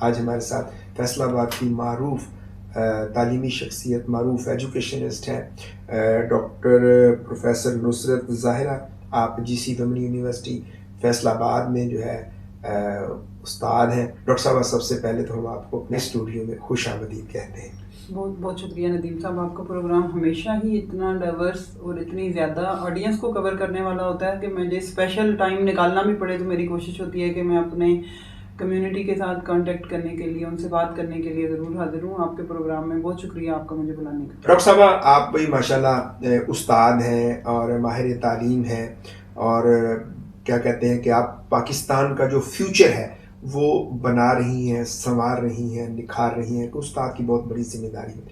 आज हमारे साथ फैसलाबाद की मारूफ तालीमी शख्सियत, मारूफ एजुकेशनिस्ट हैं डॉक्टर प्रोफेसर नुसरत ज़ाहिरा। आप GC दमन यूनिवर्सिटी फैसलाबाद में जो है उस्ताद हैं। डॉक्टर साहब, सबसे पहले तो हम आपको अपने स्टूडियो में खुश आमदीद कहते हैं। बहुत बहुत शुक्रिया नदीम साहब। आपका प्रोग्राम हमेशा ही इतना डाइवर्स और इतनी ज़्यादा ऑडियंस को कवर करने वाला होता है कि मुझे स्पेशल टाइम निकालना भी पड़े तो मेरी कोशिश होती है कि मैं अपने कम्युनिटी के साथ कांटेक्ट करने के लिए, उनसे बात करने के लिए ज़रूर हाजिर हूँ आपके प्रोग्राम में। बहुत शुक्रिया आपका मुझे बुलाने का। डॉक्टर साहब, आप भाई माशाल्लाह उस्ताद हैं और माहिर तालीम हैं, और क्या कहते हैं कि आप पाकिस्तान का जो फ्यूचर है वो बना रही हैं, संवार रही हैं, निखार रही हैं। तो उस्ताद की बहुत बड़ी जिम्मेदारी है।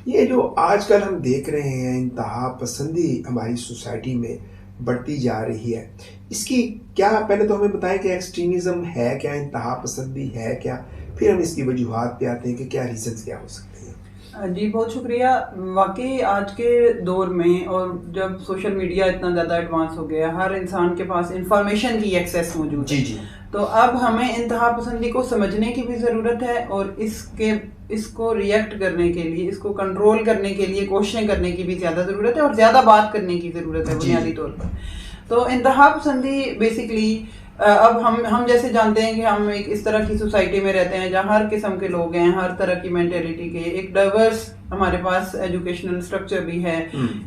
ये जो आजकल हम देख रहे हैं इंतहा पसंदी हमारी सोसाइटी में बढ़ती जा रही है, इसकी क्या, पहले तो हमें बताएं कि एक्सट्रीमिज़म है क्या, इंतहा पसंदी है क्या, फिर हम इसकी वजूहात पे आते हैं कि क्या रीजंस क्या हो सकते हैं। जी बहुत शुक्रिया। वाकई आज के दौर में, और जब सोशल मीडिया इतना ज़्यादा एडवांस हो गया, हर इंसान के पास इंफॉर्मेशन की एक्सेस मौजूद है। जी जी। तो अब हमें इंतहा पसंदी को समझने की भी ज़रूरत है, और इसको रिएक्ट करने के लिए, इसको कंट्रोल करने के लिए कोशिशें करने की भी ज़्यादा ज़रूरत है, और ज़्यादा बात करने की ज़रूरत है बुनियादी तौर पर। तो इंतहा पसंदी बेसिकली अब हम जैसे जानते हैं कि हम एक इस तरह की सोसाइटी में रहते हैं जहाँ हर किस्म के लोग हैं, हर तरह की मेंटेलिटी के, एक डाइवर्स हमारे पास एजुकेशनल स्ट्रक्चर भी है,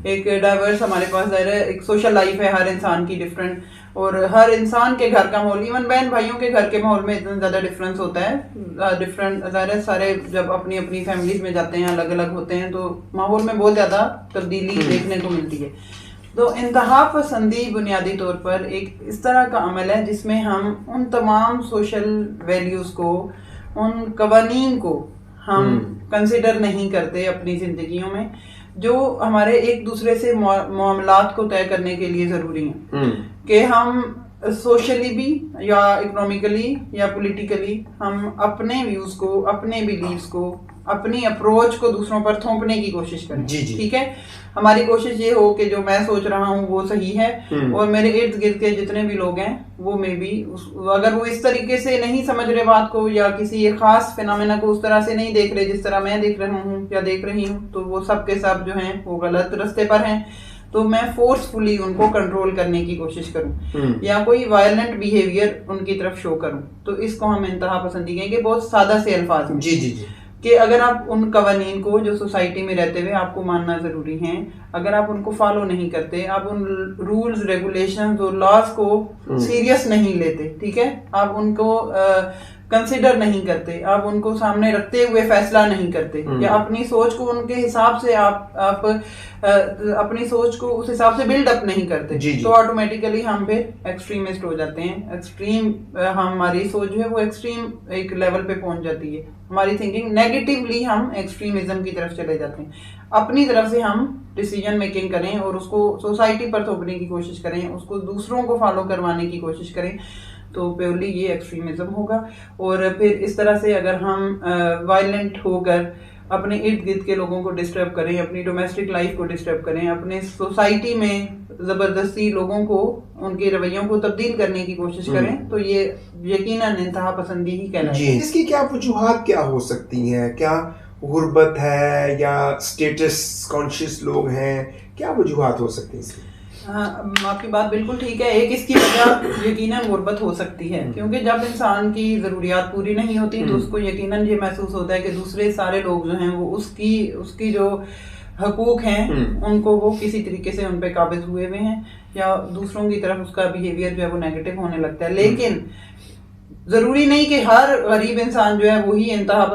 एक डाइवर्स हमारे पास एक सोशल लाइफ है हर इंसान की डिफरेंट, और हर इंसान के घर का माहौल, इवन बहन भाइयों के घर के माहौल में इतना ज़्यादा डिफरेंस होता है। डिफरेंट सारे जब अपनी अपनी फैमिलीज में जाते हैं, अलग अलग होते हैं, तो माहौल में बहुत ज़्यादा तब्दीली देखने को मिलती है। तो इंतहा पसंदी बुनियादी तौर पर एक इस तरह का अमल है जिसमें हम उन तमाम सोशल वैल्यूज़ को, उन कवानीन को हम कंसिडर नहीं करते अपनी ज़िंदगियों में, जो हमारे एक दूसरे से मामलात को तय करने के लिए ज़रूरी हैं। कि हम सोशली भी या इकोनॉमिकली या पॉलिटिकली हम अपने व्यूज़ को, अपने बिलीव्स को, अपनी अप्रोच को दूसरों पर थोपने की कोशिश करें। ठीक है, हमारी कोशिश ये हो कि जो मैं सोच रहा हूँ वो सही है, और मेरे इर्द गिर्द के जितने भी लोग हैं वो मे भी अगर वो इस तरीके से नहीं समझ रहे बात को, या किसी एक खास फिनोमेना को उस तरह से नहीं देख रहे जिस तरह मैं देख रहा हूँ या देख रही हूँ, तो वो सब के सब जो हैं वो गलत रास्ते पर हैं। तो मैं फोर्सफुली उनको कंट्रोल करने की कोशिश करूं, या कोई वायलेंट बिहेवियर उनकी तरफ शो करूं, तो इसको हम इंतहा पसंदी कहेंगे। बहुत सादा से अल्फाज में जी जी जी, कि अगर आप उन कवानीन को जो सोसाइटी में रहते हुए आपको मानना ज़रूरी हैं, अगर आप उनको फॉलो नहीं करते, आप उन रूल्स, रेगुलेशंस और लॉज को सीरियस नहीं लेते, ठीक है, आप उनको कंसिडर नहीं करते, आप उनको सामने रखते हुए फैसला नहीं करते, या अपनी सोच को उनके हिसाब से आप अपनी सोच को उस हिसाब से बिल्ड अप नहीं करते, तो ऑटोमेटिकली हम फिर एक्सट्रीमिस्ट हो जाते हैं। एक्सट्रीम हमारी सोच जो है वो एक्सट्रीम एक लेवल पे पहुंच जाती है, हमारी थिंकिंग नेगेटिवली हम एक्सट्रीमिज्म की तरफ चले जाते हैं। अपनी तरफ से हम डिसीजन मेकिंग करें और उसको सोसाइटी पर थोपने की कोशिश करें, उसको दूसरों को फॉलो करवाने की कोशिश करें, तो प्योरली ये एक्सट्रीमिज्म होगा। और फिर इस तरह से अगर हम वायलेंट होकर अपने इर्द गिर्द के लोगों को डिस्टर्ब करें, अपनी डोमेस्टिक लाइफ को डिस्टर्ब करें, अपने सोसाइटी में ज़बरदस्ती लोगों को, उनके रवैयों को तब्दील करने की कोशिश करें, तो ये यकीनन इंतहा पसंदी ही कहलाती है। इसकी क्या वजूहात क्या हो सकती हैं? क्या गुर्बत है, या स्टेटस कॉन्शियस लोग हैं, क्या वजूहात हो सकती हैं इसकी? हाँ, आपकी बात बिल्कुल ठीक है। एक इसकी वजह यकीनन गुर्बत हो सकती है, क्योंकि जब इंसान की ज़रूरियात पूरी नहीं होती तो उसको यकीनन ये महसूस होता है कि दूसरे सारे लोग जो हैं वो उसकी जो हकूक हैं उनको वो किसी तरीके से उन पे काबिज हुए हुए हैं, या दूसरों की तरफ उसका बिहेवियर जो है वो नेगेटिव होने लगता है। लेकिन ज़रूरी नहीं कि हर गरीब इंसान जो है वही इंतहा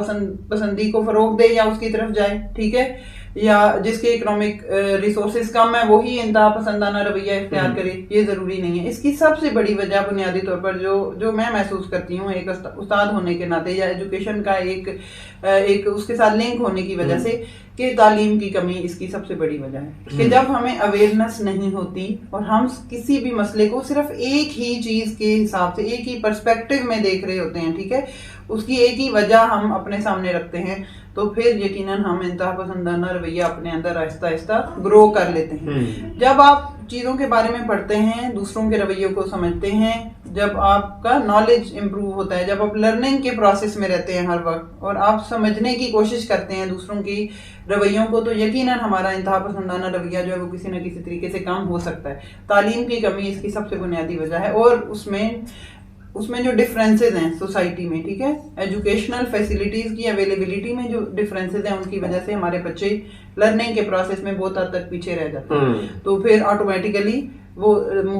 पसंदी को फ़रोग दे या उसकी तरफ जाए, ठीक है, या जिसके इकोनॉमिक रिसोर्सेज कम है वही इंतहा पसंदाना रवैया इख्तियार करे, ये ज़रूरी नहीं है। इसकी सबसे बड़ी वजह बुनियादी तौर पर जो मैं महसूस करती हूँ एक उस्ताद होने के नाते, या एजुकेशन का एक उसके साथ लिंक होने की वजह से, कि तालीम की कमी इसकी सबसे बड़ी वजह है। कि जब हमें अवेयरनेस नहीं होती और हम किसी भी मसले को सिर्फ एक ही चीज़ के हिसाब से, एक ही पर्सपेक्टिव में देख रहे होते हैं, ठीक है, उसकी एक ही वजह हम अपने सामने रखते हैं, तो फिर यकीनन हम इंतहा पसंदाना रवैया अपने अंदर आहिस्ता आहिस्ता ग्रो कर लेते हैं। जब आप चीज़ों के बारे में पढ़ते हैं, दूसरों के रवैयों को समझते हैं, जब आपका नॉलेज इम्प्रूव होता है, जब आप लर्निंग के प्रोसेस में रहते हैं हर वक्त और आप समझने की कोशिश करते हैं दूसरों की रवैयों को, तो यकीनन हमारा इंतहा पसंदाना रवैया जो है वो किसी न किसी तरीके से कम हो सकता है। तालीम की कमी इसकी सबसे बुनियादी वजह है, और उसमें जो डिफरेंसेस हैं सोसाइटी में, ठीक है, एजुकेशनल फैसिलिटीज़ की अवेलेबिलिटी में जो डिफरेंसेस हैं उनकी वजह से हमारे बच्चे लर्निंग के प्रोसेस में बहुत हद तक पीछे रह जाते हैं। तो फिर ऑटोमेटिकली वो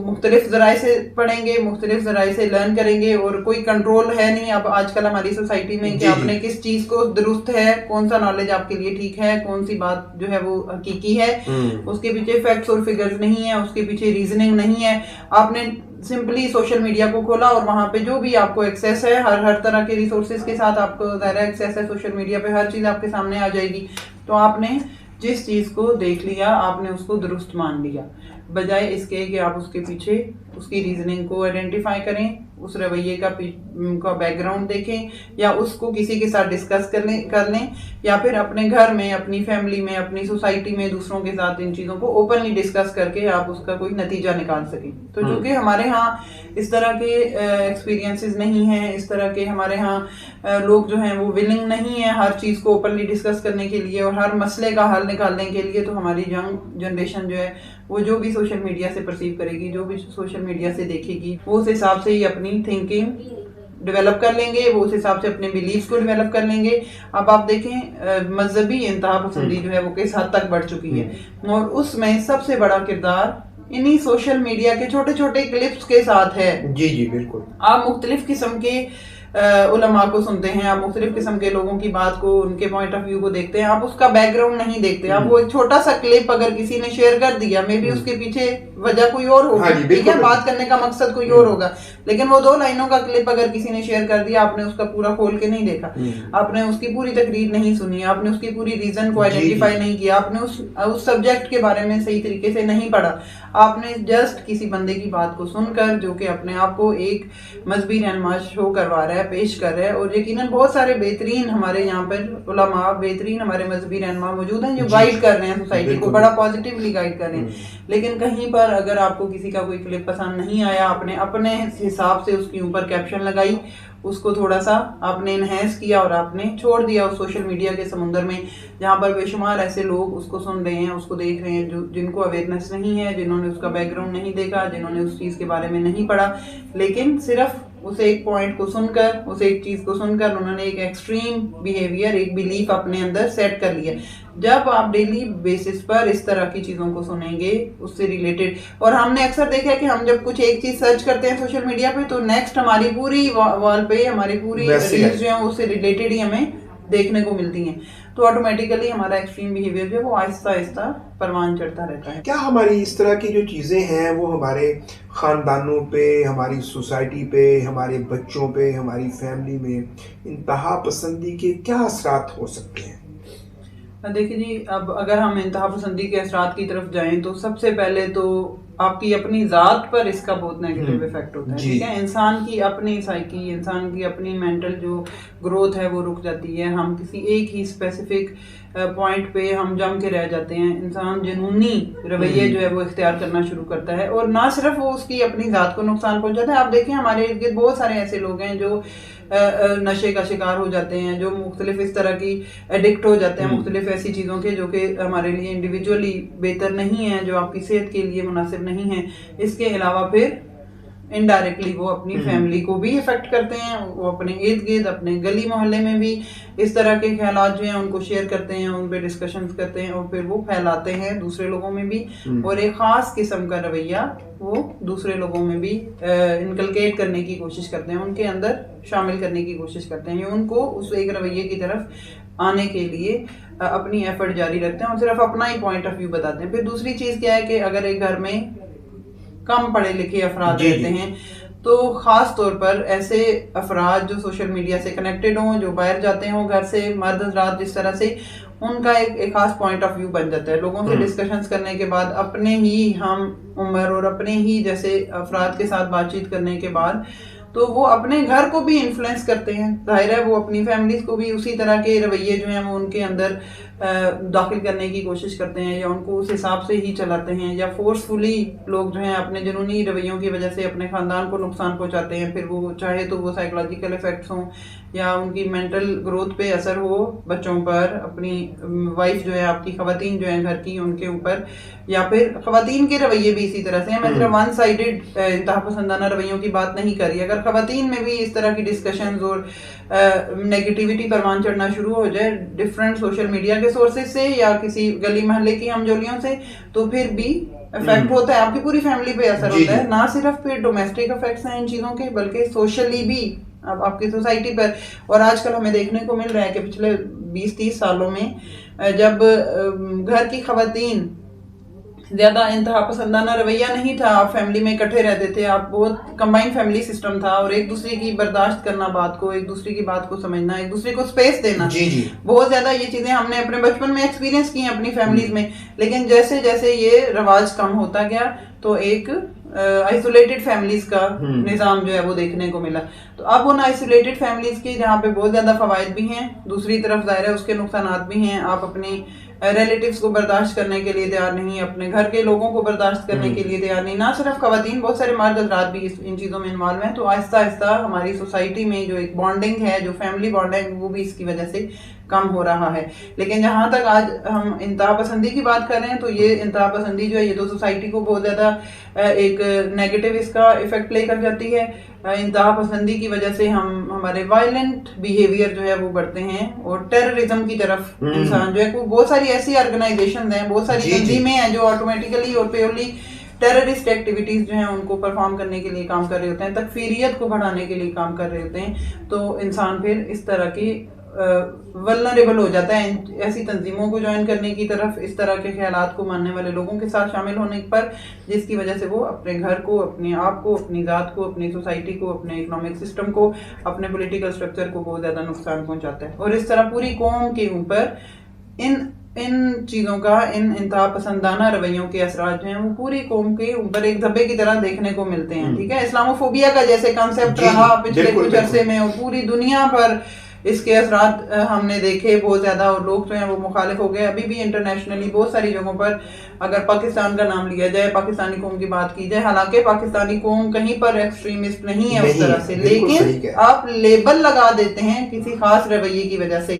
मुख्तलिफ ज़राए से पढ़ेंगे, मुख्तलिफ ज़राए से लर्न करेंगे, और कोई कंट्रोल है नहीं अब आजकल हमारी सोसाइटी में कि आपने किस चीज़ को दुरुस्त है, कौन सा नॉलेज आपके लिए ठीक है, कौन सी बात जो है वो हकीकी है, उसके पीछे फैक्ट्स और फिगर्स नहीं है, उसके पीछे रीजनिंग नहीं है। आपने सिंपली सोशल मीडिया को खोला और वहाँ पे जो भी आपको एक्सेस है, हर तरह के रिसोर्सेज के साथ आपको ज़ाहिर एक्सेस है सोशल मीडिया पे, हर चीज़ आपके सामने आ जाएगी। तो आपने जिस चीज़ को देख लिया आपने उसको दुरुस्त मान लिया, बजाय इसके कि आप उसके पीछे उसकी रीजनिंग को आइडेंटिफाई करें, उस रवैये का बैकग्राउंड देखें, या उसको किसी के साथ डिस्कस कर लें, या फिर अपने घर में, अपनी फैमिली में, अपनी सोसाइटी में दूसरों के साथ इन चीज़ों को ओपनली डिस्कस करके आप उसका कोई नतीजा निकाल सकें। तो चूँकि हमारे यहाँ इस तरह के एक्सपीरियंसेस नहीं हैं, इस तरह के हमारे यहाँ लोग जो हैं वो विलिंग नहीं है हर चीज़ को ओपनली डिस्कस करने के लिए और हर मसले का हल निकालने के लिए, तो हमारी यंग जनरेशन जो है वो जो भी सोशल मीडिया से परसीव करेगी, जो भी सोशल मीडिया से देखेगी, वो उस हिसाब से ही अपनी थिंकिंग डेवलप कर लेंगे, वो उस हिसाब से अपने बिलीफ्स को डेवलप कर लेंगे। अब आप देखें मजहबी इंतहा पसंदी जो है वो किस हद तक बढ़ चुकी है, और उसमें सबसे बड़ा किरदार इन्हीं सोशल मीडिया के छोटे छोटे क्लिप्स के साथ है। जी जी बिल्कुल। आप मुख्तलिफ किस्म के उलमा को सुनते हैं, आप मुख्तलिफ किस्म के लोगों की बात को, उनके पॉइंट ऑफ व्यू को देखते हैं, आप उसका बैकग्राउंड नहीं देखते। आप वो एक छोटा सा क्लिप अगर किसी ने शेयर कर दिया, मे बी उसके पीछे वजह कोई और होगी, ठीक है, बात करने का मकसद कोई और होगा, लेकिन वो 2 लाइनों का क्लिप अगर किसी ने शेयर कर दिया, आपने उसका पूरा खोल के नहीं देखा, आपने उसकी पूरी तकरीर नहीं सुनी, आपने उसकी पूरी रीजन को आइडेंटिफाई नहीं किया, आपने उस सब्जेक्ट के बारे में सही तरीके से नहीं पढ़ा, आपने जस्ट किसी बंदे की बात को सुनकर, जो कि अपने आप को एक मजहबी रहनुमा शो करवा रहा है, पेश कर रहा है, और यकीनन बहुत सारे बेहतरीन हमारे यहाँ पर उलमा, बेहतरीन हमारे मजहबी रहनुमा मौजूद हैं जो गाइड कर रहे हैं सोसाइटी को, बड़ा पॉजिटिवली गाइड कर रहे हैं। लेकिन कहीं पर अगर आपको किसी का कोई क्लिप पसंद नहीं आया, आपने अपने हिसाब से उसके ऊपर कैप्शन लगाई, उसको थोड़ा सा आपने इनहेंस किया और आपने छोड़ दिया उस सोशल मीडिया के समुंदर में, जहाँ पर बेशुमार ऐसे लोग उसको सुन रहे हैं, उसको देख रहे हैं, जो जिनको अवेयरनेस नहीं है, जिन्होंने उसका बैकग्राउंड नहीं देखा, जिन्होंने उस चीज़ के बारे में नहीं पढ़ा, लेकिन सिर्फ उस एक पॉइंट को सुनकर, उस एक चीज़ को सुनकर उन्होंने एक एक्सट्रीम बिहेवियर, एक बिलीफ अपने अंदर सेट कर लिया। जब आप डेली बेसिस पर इस तरह की चीज़ों को सुनेंगे उससे रिलेटेड, और हमने अक्सर देखा है कि हम जब कुछ एक चीज़ सर्च करते हैं सोशल मीडिया पे, तो नेक्स्ट हमारी पूरी वॉल पे हमारी पूरी रील्स जो हैं उससे रिलेटेड ही हमें देखने को मिलती हैं। तो ऑटोमेटिकली हमारा एक्सट्रीम बिहेवियर जो है वो आहिस्ता आहिस्ता परवान चढ़ता रहता है। क्या हमारी इस तरह की जो चीज़ें हैं वो हमारे ख़ानदानों पे, हमारी सोसाइटी पे, हमारे बच्चों पे, हमारी फैमिली में इंतहा पसंदी के क्या असरात हो सकते हैं? देखिए जी, अब अगर हम इंतहा पसंदी के असरात की तरफ जाएं तो सबसे पहले तो आपकी अपनी ज़ात पर इसका बहुत नेगेटिव इफेक्ट होता है, ठीक है। इंसान की अपनी साइकी, इंसान की अपनी मेंटल जो ग्रोथ है वो रुक जाती है, हम किसी एक ही स्पेसिफिक पॉइंट पे हम जम के रह जाते हैं, इंसान जुनूनी रवैये जो है वो इख्तियार करना शुरू करता है, और ना सिर्फ वो उसकी अपनी ज़ात को नुकसान पहुंचाता है। आप देखें हमारे इर्द गिर्द बहुत सारे ऐसे लोग हैं जो नशे का शिकार हो जाते हैं, जो मुख्तलिफ इस तरह की एडिक्ट हो जाते हैं मुख्तलिफ ऐसी चीज़ों के जो कि हमारे लिए इंडिविजुअली बेहतर नहीं है, जो आपकी सेहत के लिए मुनासिब नहीं है। इसके अलावा फिर इनडायरेक्टली वो अपनी फैमिली को भी इफेक्ट करते हैं, वो अपने इर्द गिर्द, अपने गली मोहल्ले में भी इस तरह के ख्यालात जो हैं उनको शेयर करते हैं, उन पर डिस्कशंस करते हैं, और फिर वो फैलाते हैं दूसरे लोगों में भी, और एक ख़ास किस्म का रवैया वो दूसरे लोगों में भी इनकलकेट करने की कोशिश करते हैं, उनके अंदर शामिल करने की कोशिश करते हैं, उनको उस एक रवैये की तरफ आने के लिए अपनी एफर्ट जारी रखते हैं और सिर्फ अपना ही पॉइंट ऑफ व्यू बताते हैं। फिर दूसरी चीज़ क्या है कि अगर एक घर में कम पढ़े लिखे अफराद रहते हैं तो ख़ास तौर पर ऐसे अफराद जो सोशल मीडिया से कनेक्टेड हों, जो बाहर जाते हों घर से, मर्द हज़रात जिस तरह से, उनका एक खास पॉइंट ऑफ व्यू बन जाता है। लोगों से डिस्कशंस करने के बाद, अपने ही हम उम्र और अपने ही जैसे अफराद के साथ बातचीत करने के बाद तो वो अपने घर को भी इन्फ्लुएंस करते हैं। जाहिर है वो अपनी फैमिलीज को भी उसी तरह के रवैये जो हैं वो उनके अंदर दाखिल करने की कोशिश करते हैं, या उनको उस हिसाब से ही चलाते हैं, या फोर्सफुली लोग जो हैं अपने जुनूनी रवैयों की वजह से अपने ख़ानदान को नुकसान पहुंचाते हैं। फिर वो चाहे तो वो साइकोलॉजिकल इफेक्ट्स हों या उनकी मेंटल ग्रोथ पे असर हो बच्चों पर, अपनी वाइफ जो है, आपकी ख़वातीन जो है घर की, उनके ऊपर, या फिर ख़वातीन के रवैये भी इसी तरह से हैं। मैं सिर्फ वन साइडेड इंतहा पसंदाना रवैयों की बात नहीं कर रही। अगर ख़वातीन में भी इस तरह की डिस्कशंस और नेगेटिविटी परवान चढ़ना शुरू हो जाए डिफरेंट सोशल मीडिया के सोर्सेज से या किसी गली मोहल्ले की हमजोलियों से, तो फिर भी इफेक्ट होता है, आपकी पूरी फैमिली पे असर होता है। ना सिर्फ फिर डोमेस्टिक इफेक्ट्स हैं इन चीज़ों के, बल्कि सोशली भी अब आपकी सोसाइटी पर। और आजकल हमें देखने को मिल रहा है कि पिछले 20-30 सालों में जब घर की खवातीन ज्यादा इंतहा पसंदाना रवैया नहीं था, आप फैमिली में इकट्ठे रहते थे, आप बहुत कंबाइंड फैमिली सिस्टम था, और एक दूसरे की बर्दाश्त करना बात को, एक दूसरे की बात को समझना, एक दूसरे को स्पेस देना, जी। बहुत ज्यादा ये चीजें हमने अपने बचपन में एक्सपीरियंस की हैं अपनी फैमिलीज में। लेकिन जैसे जैसे ये रवाज कम होता गया तो एक आइसोलेटेड फैमिलीज का निजाम जो है वो देखने को मिला। तो अब उन आइसोलेटेड फैमिलीज के जहाँ पे बहुत ज्यादा फवायद भी हैं, दूसरी तरफ जाहिर है उसके नुकसानात भी हैं। आप अपनी रिलेटिव्स को बर्दाश्त करने के लिए तैयार नहीं, अपने घर के लोगों को बर्दाश्त करने के लिए तैयार नहीं, ना सिर्फ खवातीन, बहुत सारे मर्द हज़रात भी इन चीज़ों में इन्वॉल्व हैं। तो आहिस्ता आहिस्ता हमारी सोसाइटी में जो एक बॉन्डिंग है, जो फैमिली बॉन्ड है, वो भी इसकी वजह से कम हो रहा है। लेकिन जहाँ तक आज हम इंतहा पसंदी की बात कर रहे हैं, तो ये इंतहा पसंदी जो है ये तो सोसाइटी को बहुत ज़्यादा एक नेगेटिव इसका इफेक्ट प्ले कर जाती है। इंतहा पसंदी की वजह से हम हमारे वायलेंट बिहेवियर जो है वो बढ़ते हैं, और टेररिज्म की तरफ इंसान जो है, बहुत सारी ऐसी ऑर्गेनाइजेशन हैं, बहुत सारी तंजीमें हैं जो ऑटोमेटिकली और प्योरली टेररिस्ट एक्टिविटीज जो हैं उनको परफॉर्म करने के लिए काम कर रहे होते हैं, तकफीरियत को बढ़ाने के लिए काम कर रहे होते हैं। तो इंसान फिर इस तरह की वल्नरेबल हो जाता है ऐसी तंजीमों को ज्वाइन करने की तरफ, इस तरह के ख्यालात को मानने वाले लोगों के साथ शामिल होने पर, जिसकी वजह से वो अपने घर को, अपने आप को, अपनी ज़ात को, अपनी सोसाइटी को, अपने इकोनॉमिक सिस्टम को, अपने पॉलिटिकल स्ट्रक्चर को बहुत ज़्यादा नुकसान पहुंचाता है। और इस तरह पूरी कौम के ऊपर इन चीज़ों का, इन इंतहा पसंदाना रवैयों के असरात जो हैं वो पूरी कौम के ऊपर एक धब्बे की तरह देखने को मिलते हैं। ठीक है, इस्लामोफोबिया का जैसे कॉन्सेप्ट रहा पिछले कुछ अरसे में, और पूरी दुनिया पर इसके असरात हमने देखे बहुत ज्यादा, और लोग जो हैं वो मुखालिफ हो गए। अभी भी इंटरनेशनली बहुत सारी जगहों पर अगर पाकिस्तान का नाम लिया जाए, पाकिस्तानी कौम की बात की जाए, हालांकि पाकिस्तानी कौम कहीं पर एक्सट्रीमिस्ट नहीं है उस तरह से, लेकिन आप लेबल लगा देते हैं किसी खास रवैये की वजह से।